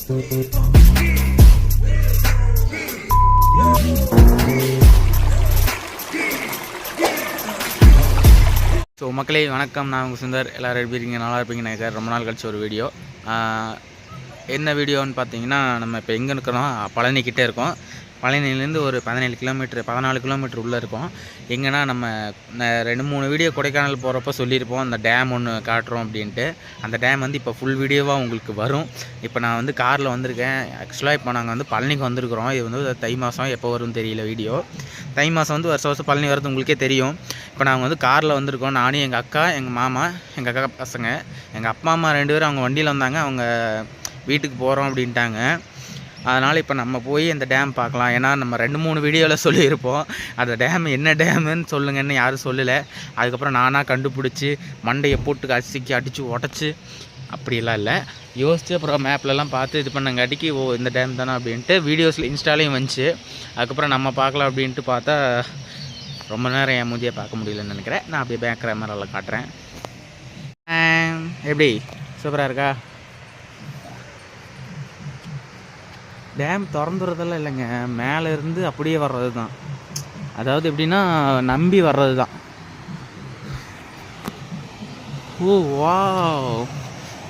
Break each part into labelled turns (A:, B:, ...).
A: So மக்களே வணக்கம், நான் உங்கள் சுந்தர். எல்லோரும் எப்படி இருக்கீங்க? நல்லா இருப்பீங்க நினைக்கிறேன். ரொம்ப நாள் கழிச்சு ஒரு வீடியோ. என்ன வீடியோன்னு பார்த்தீங்கன்னா, நம்ம இப்போ எங்கே இருக்கிறோம், பழனிக்கிட்டே இருக்கோம். பழனிலேருந்து ஒரு 14 கிலோமீட்டர் உள்ளே இருக்கோம். எங்கன்னா நம்ம 2-3 வீடியோ கொடைக்கானல் போகிறப்ப சொல்லியிருப்போம், அந்த டேம் ஒன்று காட்டுறோம் அப்படின்ட்டு. அந்த டேம் வந்து இப்போ ஃபுல் வீடியோவாக உங்களுக்கு வரும். இப்போ நான் வந்து காரில் வந்திருக்கேன். ஆக்சுவலாக இப்போ நாங்கள் வந்து பழனிக்கு வந்திருக்கிறோம். இது வந்து தை மாதம், எப்போ வரும்னு தெரியல வீடியோ. தை மாதம் வந்து வருஷம் பழனி வரது உங்களுக்கே தெரியும். இப்போ நாங்கள் வந்து காரில் வந்திருக்கோம். நானும் எங்கள் அக்கா, எங்கள் மாமா, எங்கள் அக்கா பசங்க, எங்கள் அப்பா அம்மா 2 பேரும் அவங்க வண்டியில் வந்தாங்க. அவங்க வீட்டுக்கு போகிறோம் அப்படின்ட்டாங்க. அதனால் இப்போ நம்ம போய் அந்த டேம் பார்க்கலாம். ஏன்னா நம்ம 2-3 வீடியோவில் சொல்லியிருப்போம், அந்த டேம் என்ன டேமுன்னு சொல்லுங்கன்னு யாரும் சொல்லலை. அதுக்கப்புறம் நானாக கண்டுபிடிச்சி மண்டையை போட்டு அடித்து உடச்சி அப்படிலாம் இல்லை, யோசித்து அப்புறம் மேப்லலாம் பார்த்து இது பண்ணங்காட்டிக்கு இந்த டேம் தானே அப்படின்ட்டு வீடியோஸில் இன்ஸ்டாலையும் வந்துச்சு. அதுக்கப்புறம் நம்ம பார்க்கலாம் அப்படின்ட்டு பார்த்தா ரொம்ப நேரம் என் மூஞ்சியை பார்க்க முடியலன்னு நினைக்கிறேன். நான் அப்படியே பேக் கேமராவில் காட்டுறேன். எப்படி சூப்பராக இருக்கா? டேம் திறந்துறதெல்லாம் இல்லைங்க, மேலே இருந்து அப்படியே வர்றது தான். அதாவது எப்படின்னா நம்பி வர்றது தான். ஓ வா,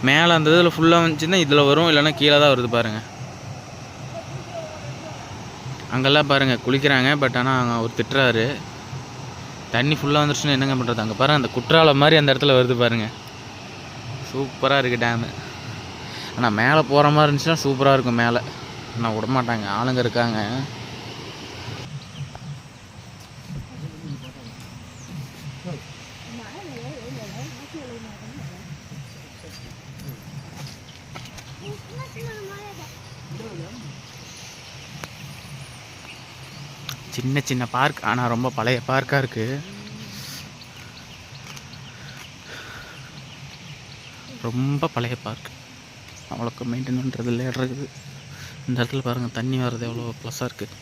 A: மேலே அந்த இதில் ஃபுல்லாக வந்துச்சுன்னா இதில் வரும், இல்லைன்னா கீழே தான் வருது பாருங்கள். அங்கெல்லாம் பாருங்கள் குளிக்கிறாங்க. பட் ஆனால் அங்கே அவர் திட்டுறாரு, தண்ணி ஃபுல்லாக வந்துருச்சுன்னா என்னங்க பண்ணுறது. அங்கே பாருங்கள், அந்த குற்றாலம் மாதிரி அந்த இடத்துல வருது பாருங்கள். சூப்பராக இருக்குது டேமு. ஆனால் மேலே போகிற மாதிரி இருந்துச்சுன்னா சூப்பராக இருக்கும். மேலே ஆனால் விடமாட்டாங்க, ஆளுங்க இருக்காங்க. சின்ன சின்ன பார்க், ஆனால் ரொம்ப பழைய பார்க்காக இருக்குது. ரொம்ப பழைய பார்க், அவ்வளோக்கு மெயின்டைன் பண்ணுறது இல்லை இருக்குது. இந்த இடத்துல பாருங்கள், தண்ணி வர்றது எவ்வளோ ப்ளஸ்ஸாக இருக்குது.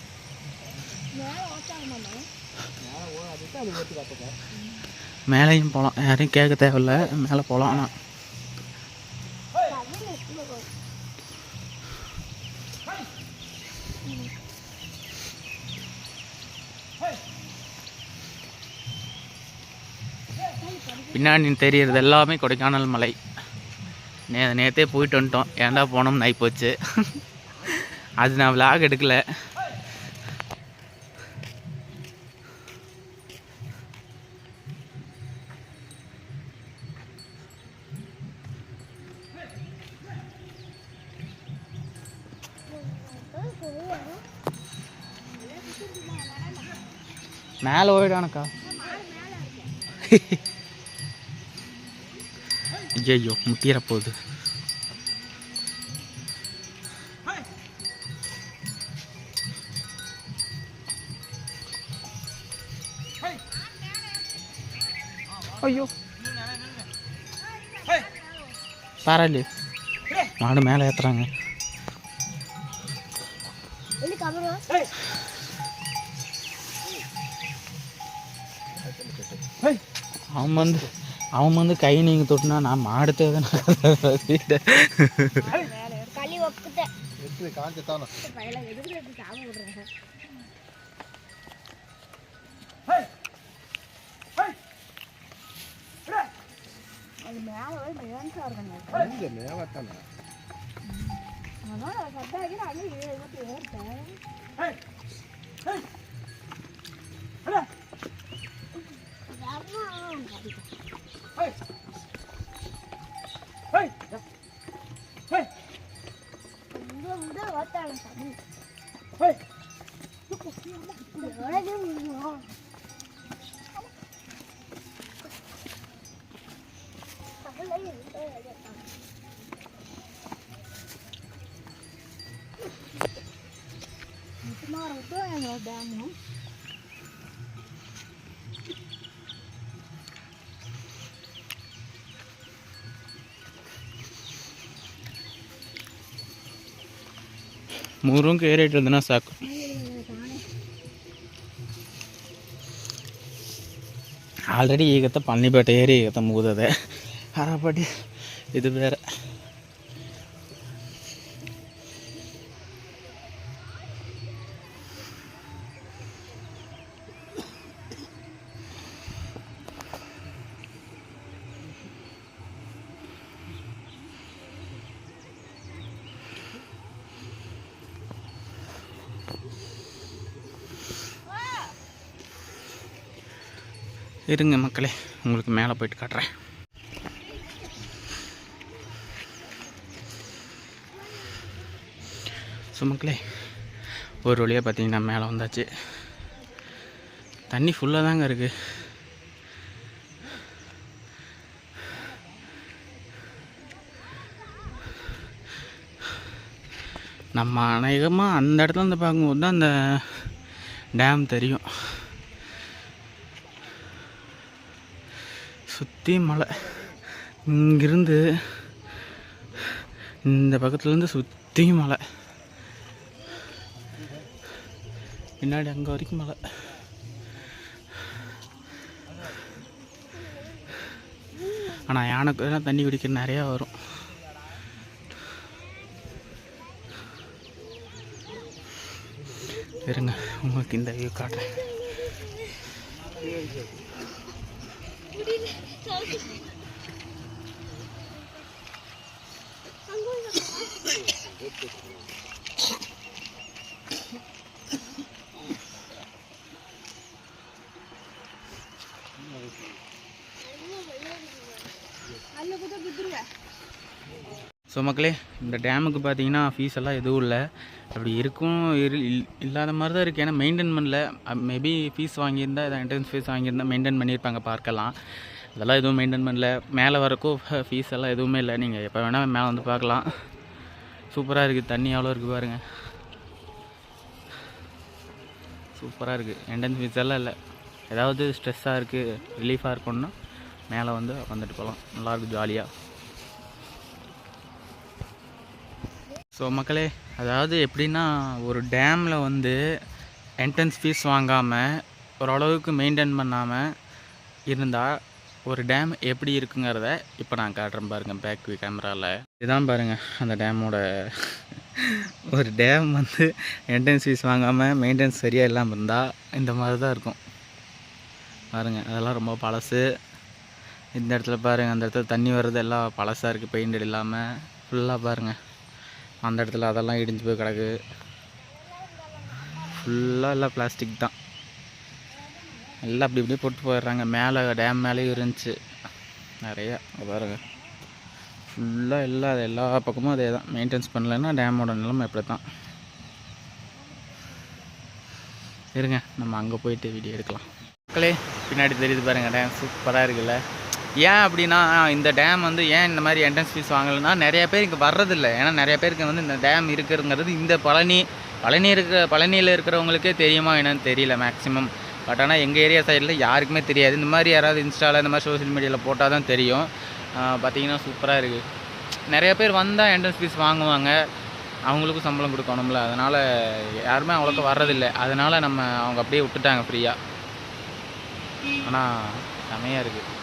A: மேலேயும் போகலாம், யாரையும் கேட்க தேவையில்ல, மேலே போகலாம். ஆனால் பின்னாடி தெரியறது எல்லாமே கொடைக்கானல் மலை. நேற்றே போயிட்டு வந்துட்டோம், ஏன்டா போனோம்னு ஆகி போச்சு. அது நான் விளாக் எடுக்கலை. மேலே ஓயிடானக்கா. ஐயோ முட்டிற போகுது. ஐயோ பாராளி மாடு மேலே ஏற்றுறாங்க. அவன் வந்து கை நீங்கள் தொட்டுனா நான் மாடு தேவை. ಮೂರು ಏರಿಯೇಟ್ ಅದನ್ನ ಸಾಕು. ಆಲ್ರೆಡಿ ಈಗತ್ತ ಪಳನಿಪೇಟೆ ಏರಿ ಈಗತ್ತ ಮುಗಿದದೆ. ಹರಪಟ್ಟಿ ಇದು ಬೇರೆ. இருங்க மக்களே, உங்களுக்கு மேலே போயிட்டு காட்டுறேன். ஸோ மக்களே, ஒரு வழியாக பார்த்தீங்கன்னா மேலே வந்தாச்சு. தண்ணி ஃபுல்லாக தாங்க இருக்குது. நம்ம அநேகமாக அந்த இடத்துல இருந்து பார்க்கும்போது தான் அந்த டேம் தெரியும். சுற்றி மலை, இங்கிருந்து இந்த பக்கத்துலேருந்து சுற்றியும் மலை, பின்னாடி அங்கே வரைக்கும் மலை. ஆனால் யானைக்கு தான் தண்ணி குடிக்க நிறையா வரும். இருங்க உங்களுக்கு இந்த வியூ காட்டுறேன். ஸோ மக்களே, இந்த டேமுக்கு பார்த்தீங்கன்னா ஃபீஸ் எல்லாம் எதுவும் இல்லை. அப்படி இருக்கும் இல்லாத மாதிரி தான் இருக்குது. ஏன்னா மெயின்டைன் பண்ணல. மேபி ஃபீஸ் வாங்கியிருந்தா, இதை என்ட்ரன்ஸ் ஃபீஸ் வாங்கியிருந்தால் மெயின்டைன் பண்ணியிருப்பாங்க பார்க்கலாம். அதெல்லாம் எதுவும் மெயின்டைன் பண்ணல. மேலே வரக்கும் ஃபீஸ் எல்லாம் எதுவுமே இல்லை. நீங்கள் எப்போ வேணால் மேலே வந்து பார்க்கலாம். சூப்பராக இருக்குது. தண்ணி எவ்வளோ இருக்குது பாருங்கள். சூப்பராக இருக்குது. என்ட்ரன்ஸ் ஃபீஸ் எல்லாம் இல்லை. ஏதாவது ஸ்ட்ரெஸ்ஸாக இருக்குது, ரிலீஃபாக இருக்கணும்னா மேலே வந்து வந்துட்டு போகலாம். நல்லாயிருக்கும், ஜாலியாக. ஸோ மக்களே, அதாவது எப்படின்னா, ஒரு டேமில் வந்து என்ட்ரன்ஸ் ஃபீஸ் வாங்காமல் ஓரளவுக்கு மெயின்டைன் பண்ணாமல் இருந்தால் ஒரு டேம் எப்படி இருக்குங்கிறத இப்போ நான் காட்டுறேன் பாருங்கள். பேக் கேமராவில் இதுதான் பாருங்கள் அந்த டேமோட. ஒரு டேம் வந்து என்ட்ரன்ஸ் ஃபீஸ் வாங்காமல் மெயின்டெனன்ஸ் சரியாக இல்லாமல் இருந்தால் இந்த மாதிரி தான் இருக்கும் பாருங்கள். அதெல்லாம் ரொம்ப பழசு. இந்த இடத்துல பாருங்கள், அந்த இடத்துல தண்ணி வர்றது எல்லாம் பழசாக இருக்குது, பெயிண்டட் இல்லாமல் ஃபுல்லாக பாருங்கள். அந்த இடத்துல அதெல்லாம் இடிஞ்சு போய் கிடக்கு. ஃபுல்லாக எல்லாம் பிளாஸ்டிக் தான். எல்லாம் அப்படி இப்படியே போட்டு போயிடுறாங்க. மேலே டேம் மேலேயும் இருந்துச்சு நிறையா. பாருங்கள், ஃபுல்லாக எல்லா பக்கமும் அதே தான். மெயின்டெனன்ஸ் பண்ணலைன்னா டேமோட நிலைமை இப்படி தான். இருங்க நம்ம அங்கே போயிட்டு வீடியோ எடுக்கலாம். மக்களே, பின்னாடி தெரியுது பாருங்கள் டேம். சூப்பராக இருக்குல்ல. ஏன் அப்படின்னா, இந்த டேம் வந்து ஏன் இந்த மாதிரி என்ட்ரன்ஸ் ஃபீஸ் வாங்கலைன்னா, நிறைய பேர் இங்கே வர்றதில்லை. ஏன்னா நிறைய பேருக்கு வந்து இந்த டேம் இருக்குங்கிறது இந்த பழனியில் இருக்கிறவங்களுக்கே தெரியுமா என்னன்னு தெரியல மேக்ஸிமம். பட் ஆனால் எங்கள் ஏரியா சைடில் யாருக்குமே தெரியாது. இந்த மாதிரி யாராவது இன்ஸ்டாவில் இந்த மாதிரி சோஷியல் மீடியாவில் போட்டால் தான் தெரியும். பார்த்திங்கன்னா சூப்பராக இருக்குது. நிறைய பேர் வந்தால் என்ட்ரன்ஸ் ஃபீஸ் வாங்குவாங்க, அவங்களுக்கும் சம்பளம் கொடுக்கணும்ல. அதனால் யாருமே அவ்வளோக்கா வர்றதில்லை. அதனால் அவங்க அப்படியே விட்டுட்டாங்க ஃப்ரீயாக. ஆனால் செமையாக இருக்குது.